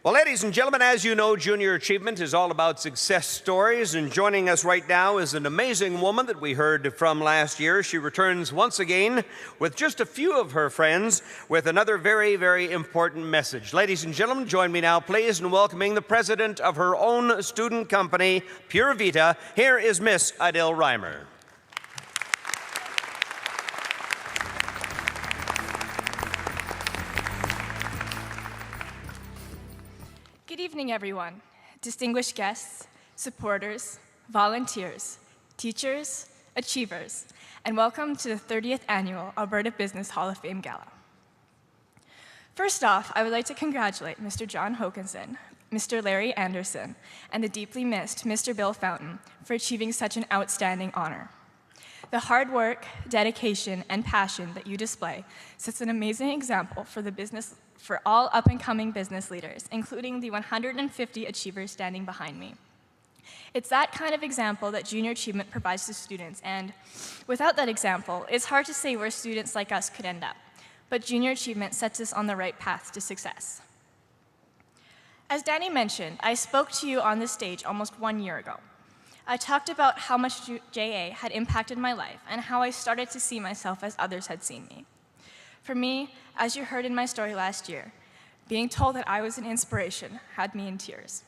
Well, ladies and gentlemen, as you know, Junior Achievement is all about success stories, and joining us right now is an amazing woman that we heard from last year. She returns once again with just a few of her friends with another very, very important message. Ladies and gentlemen, join me now, please, in welcoming the president of her own student company, Pure Vita. Here is Miss Idel Reimer. Good evening, everyone. Distinguished guests, supporters, volunteers, teachers, achievers, and welcome to the 30th Annual Alberta Business Hall of Fame Gala. First off, I would like to congratulate Mr. John Hokinson, Mr. Larry Anderson, and the deeply missed Mr. Bill Fountain for achieving such an outstanding honor. The hard work, dedication, and passion that you display sets an amazing example for all up-and-coming business leaders, including the 150 achievers standing behind me. It's that kind of example that Junior Achievement provides to students, and without that example, it's hard to say where students like us could end up. But Junior Achievement sets us on the right path to success. As Danny mentioned, I spoke to you on this stage almost 1 year ago. I talked about how much JA had impacted my life and how I started to see myself as others had seen me. For me, as you heard in my story last year, being told that I was an inspiration had me in tears.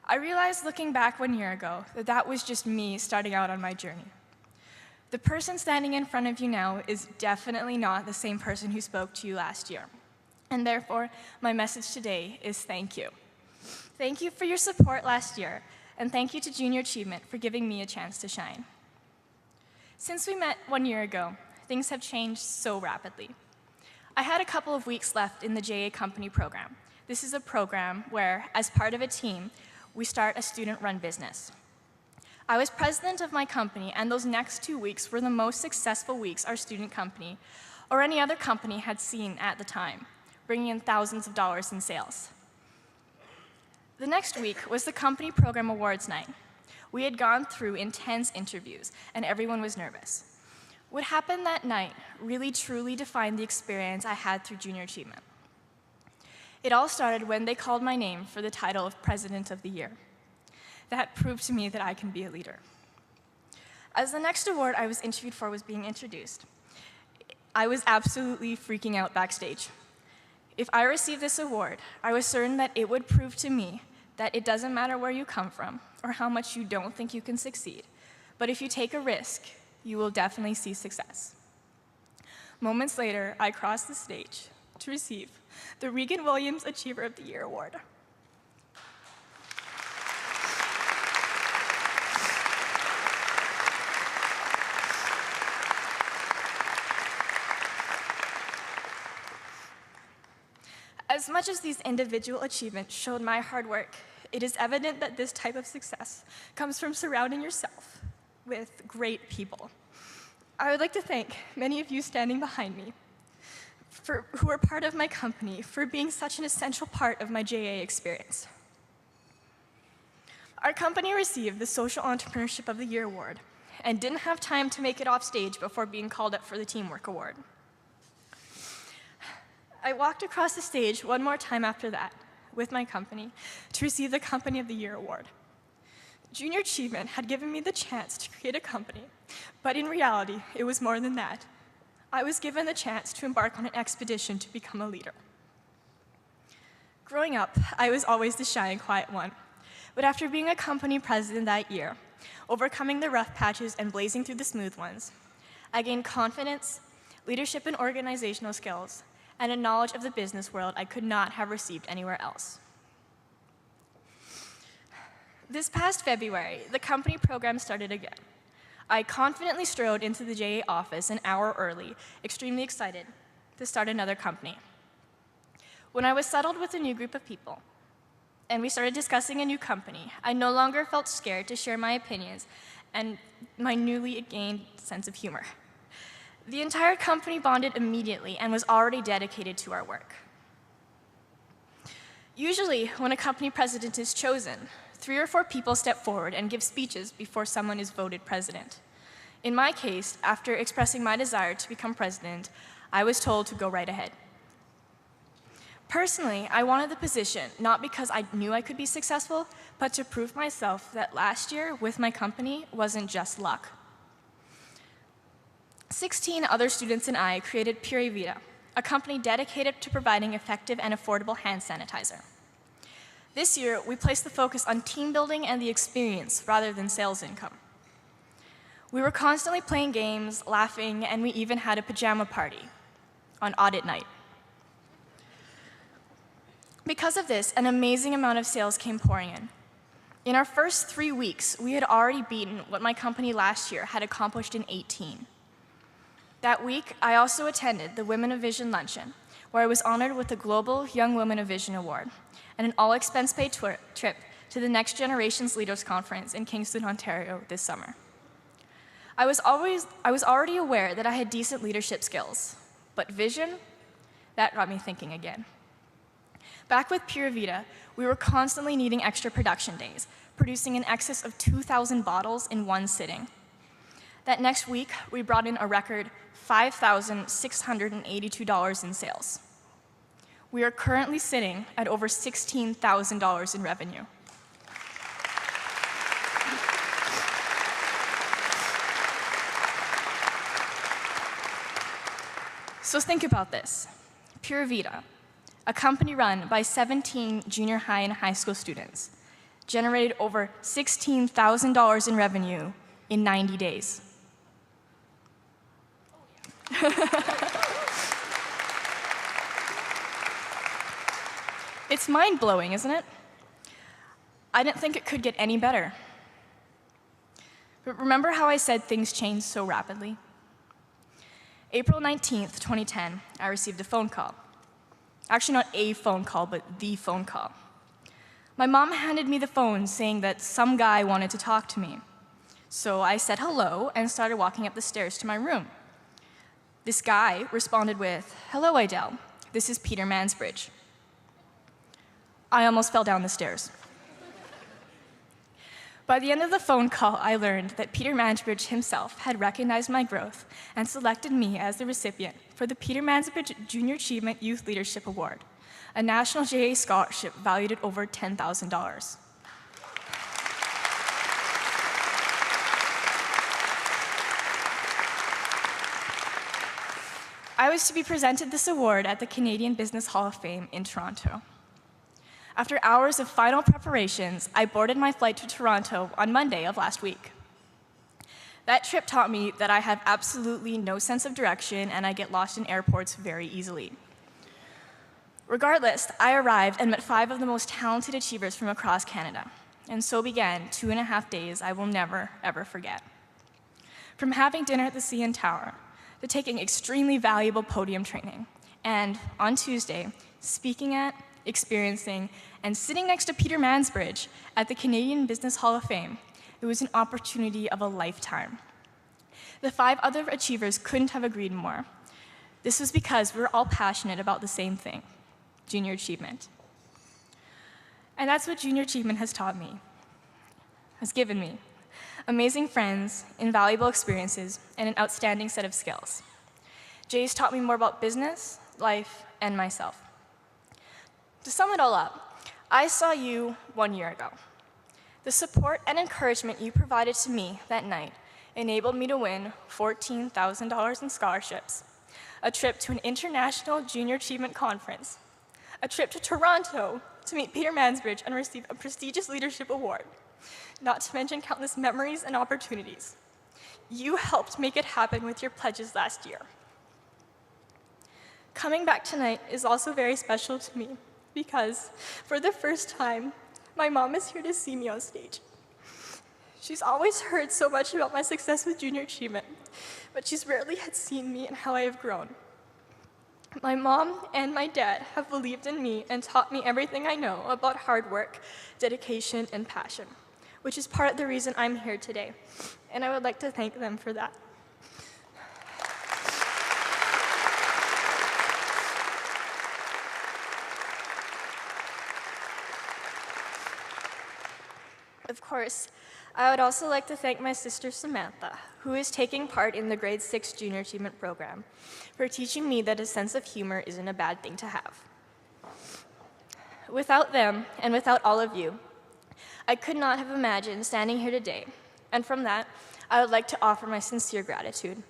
I realized looking back 1 year ago that that was just me starting out on my journey. The person standing in front of you now is definitely not the same person who spoke to you last year. And therefore, my message today is thank you. Thank you for your support last year, and thank you to Junior Achievement for giving me a chance to shine. Since we met 1 year ago, things have changed so rapidly. I had a couple of weeks left in the JA Company program. This is a program where, as part of a team, we start a student-run business. I was president of my company, and those next 2 weeks were the most successful weeks our student company or any other company had seen at the time, bringing in thousands of dollars in sales. The next week was the company program awards night. We had gone through intense interviews, and everyone was nervous. What happened that night really truly defined the experience I had through Junior Achievement. It all started when they called my name for the title of President of the Year. That proved to me that I can be a leader. As the next award I was interviewed for was being introduced, I was absolutely freaking out backstage. If I received this award, I was certain that it would prove to me that it doesn't matter where you come from or how much you don't think you can succeed, but if you take a risk, you will definitely see success. Moments later, I crossed the stage to receive the Regan Williams Achiever of the Year Award. As much as these individual achievements showed my hard work, it is evident that this type of success comes from surrounding yourself with great people. I would like to thank many of you standing behind me who are part of my company for being such an essential part of my JA experience. Our company received the Social Entrepreneurship of the Year Award and didn't have time to make it off stage before being called up for the Teamwork Award. I walked across the stage one more time after that with my company to receive the Company of the Year Award. Junior Achievement had given me the chance to create a company, but in reality, it was more than that. I was given the chance to embark on an expedition to become a leader. Growing up, I was always the shy and quiet one, but after being a company president that year, overcoming the rough patches and blazing through the smooth ones, I gained confidence, leadership and organizational skills, and a knowledge of the business world I could not have received anywhere else. This past February, the company program started again. I confidently strode into the JA office an hour early, extremely excited to start another company. When I was settled with a new group of people, and we started discussing a new company, I no longer felt scared to share my opinions and my newly gained sense of humor. The entire company bonded immediately and was already dedicated to our work. Usually, when a company president is chosen, 3 or 4 people step forward and give speeches before someone is voted president. In my case, after expressing my desire to become president, I was told to go right ahead. Personally, I wanted the position not because I knew I could be successful, but to prove myself that last year with my company wasn't just luck. 16 other students and I created Pura Vida, a company dedicated to providing effective and affordable hand sanitizer. This year, we placed the focus on team building and the experience rather than sales income. We were constantly playing games, laughing, and we even had a pajama party on audit night. Because of this, an amazing amount of sales came pouring in. In our first 3 weeks, we had already beaten what my company last year had accomplished in 18. That week, I also attended the Women of Vision Luncheon, where I was honored with the Global Young Women of Vision Award and an all-expense-paid trip to the Next Generations Leaders Conference in Kingston, Ontario this summer. I was already aware that I had decent leadership skills, but vision, that got me thinking again. Back with Pura Vida, we were constantly needing extra production days, producing in excess of 2,000 bottles in one sitting. That next week, we brought in a record $5,682 in sales. We are currently sitting at over $16,000 in revenue. So think about this. Pura Vida, a company run by 17 junior high and high school students, generated over $16,000 in revenue in 90 days. It's mind-blowing, isn't it? I didn't think it could get any better. But remember how I said things change so rapidly? April 19th, 2010, I received a phone call. Actually, not a phone call, but the phone call. My mom handed me the phone saying that some guy wanted to talk to me. So I said hello and started walking up the stairs to my room. This guy responded with, "Hello, Idel. This is Peter Mansbridge." I almost fell down the stairs. By the end of the phone call, I learned that Peter Mansbridge himself had recognized my growth and selected me as the recipient for the Peter Mansbridge Junior Achievement Youth Leadership Award, a national JA scholarship valued at over $10,000. I was to be presented this award at the Canadian Business Hall of Fame in Toronto. After hours of final preparations, I boarded my flight to Toronto on Monday of last week. That trip taught me that I have absolutely no sense of direction and I get lost in airports very easily. Regardless, I arrived and met 5 of the most talented achievers from across Canada, and so began 2.5 days I will never, ever forget. From having dinner at the CN Tower, to taking extremely valuable podium training, and on Tuesday, speaking at, experiencing, and sitting next to Peter Mansbridge at the Canadian Business Hall of Fame, it was an opportunity of a lifetime. The 5 other achievers couldn't have agreed more. This was because we were all passionate about the same thing, junior achievement. And that's what junior achievement has taught me, has given me. Amazing friends, invaluable experiences, and an outstanding set of skills. Jay's taught me more about business, life, and myself. To sum it all up, I saw you 1 year ago. The support and encouragement you provided to me that night enabled me to win $14,000 in scholarships, a trip to an international junior achievement conference, a trip to Toronto to meet Peter Mansbridge and receive a prestigious leadership award, not to mention countless memories and opportunities. You helped make it happen with your pledges last year. Coming back tonight is also very special to me because, for the first time, my mom is here to see me on stage. She's always heard so much about my success with junior achievement, but she's rarely had seen me and how I have grown. My mom and my dad have believed in me and taught me everything I know about hard work, dedication, and passion, which is part of the reason I'm here today, and I would like to thank them for that. Of course, I would also like to thank my sister Samantha, who is taking part in the Grade 6 Junior Achievement Program, for teaching me that a sense of humor isn't a bad thing to have. Without them and without all of you, I could not have imagined standing here today, and from that, I would like to offer my sincere gratitude.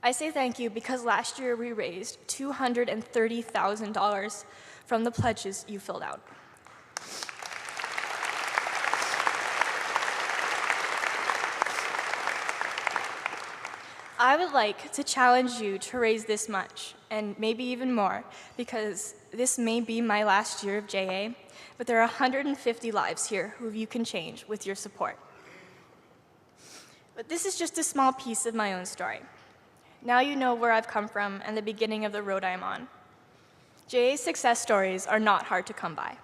I say thank you because last year we raised $230,000 from the pledges you filled out. I would like to challenge you to raise this much, and maybe even more, because this may be my last year of JA, but there are 150 lives here who you can change with your support. But this is just a small piece of my own story. Now you know where I've come from and the beginning of the road I'm on. JA success stories are not hard to come by.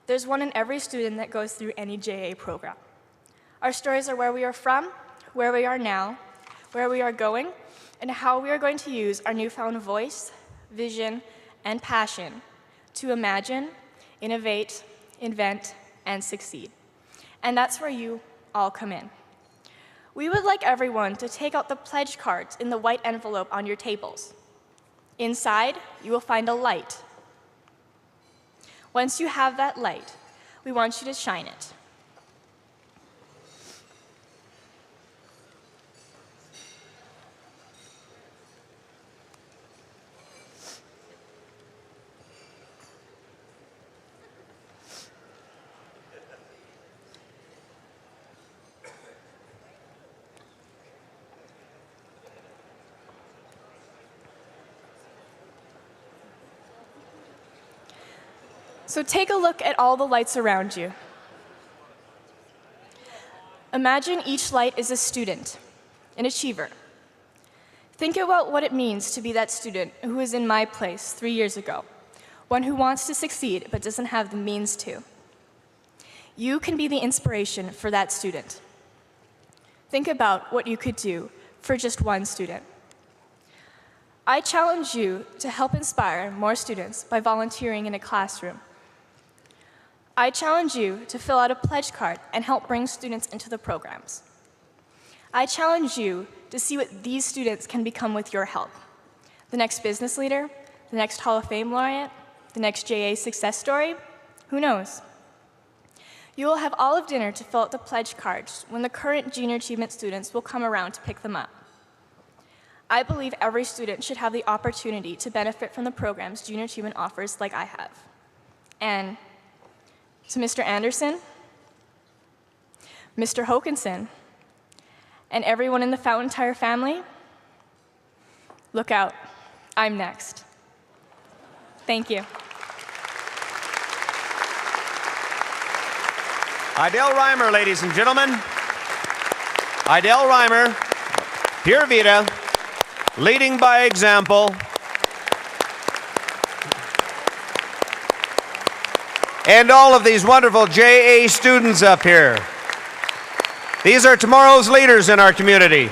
There's one in every student that goes through any JA program. Our stories are where we are from, where we are now, where we are going, and how we are going to use our newfound voice, vision, and passion to imagine, innovate, invent, and succeed. And that's where you all come in. We would like everyone to take out the pledge cards in the white envelope on your tables. Inside, you will find a light. Once you have that light, we want you to shine it. So take a look at all the lights around you. Imagine each light is a student, an achiever. Think about what it means to be that student who was in my place 3 years ago, one who wants to succeed but doesn't have the means to. You can be the inspiration for that student. Think about what you could do for just one student. I challenge you to help inspire more students by volunteering in a classroom. I challenge you to fill out a pledge card and help bring students into the programs. I challenge you to see what these students can become with your help. The next business leader, the next Hall of Fame laureate, the next JA success story, who knows? You will have all of dinner to fill out the pledge cards when the current junior achievement students will come around to pick them up. I believe every student should have the opportunity to benefit from the programs junior achievement offers like I have. And to Mr. Anderson, Mr. Hokinson, and everyone in the Fountaintire family, look out, I'm next. Thank you. Idel Reimer, ladies and gentlemen. Idel Reimer, Pure Vita, leading by example. And all of these wonderful JA students up here. These are tomorrow's leaders in our community.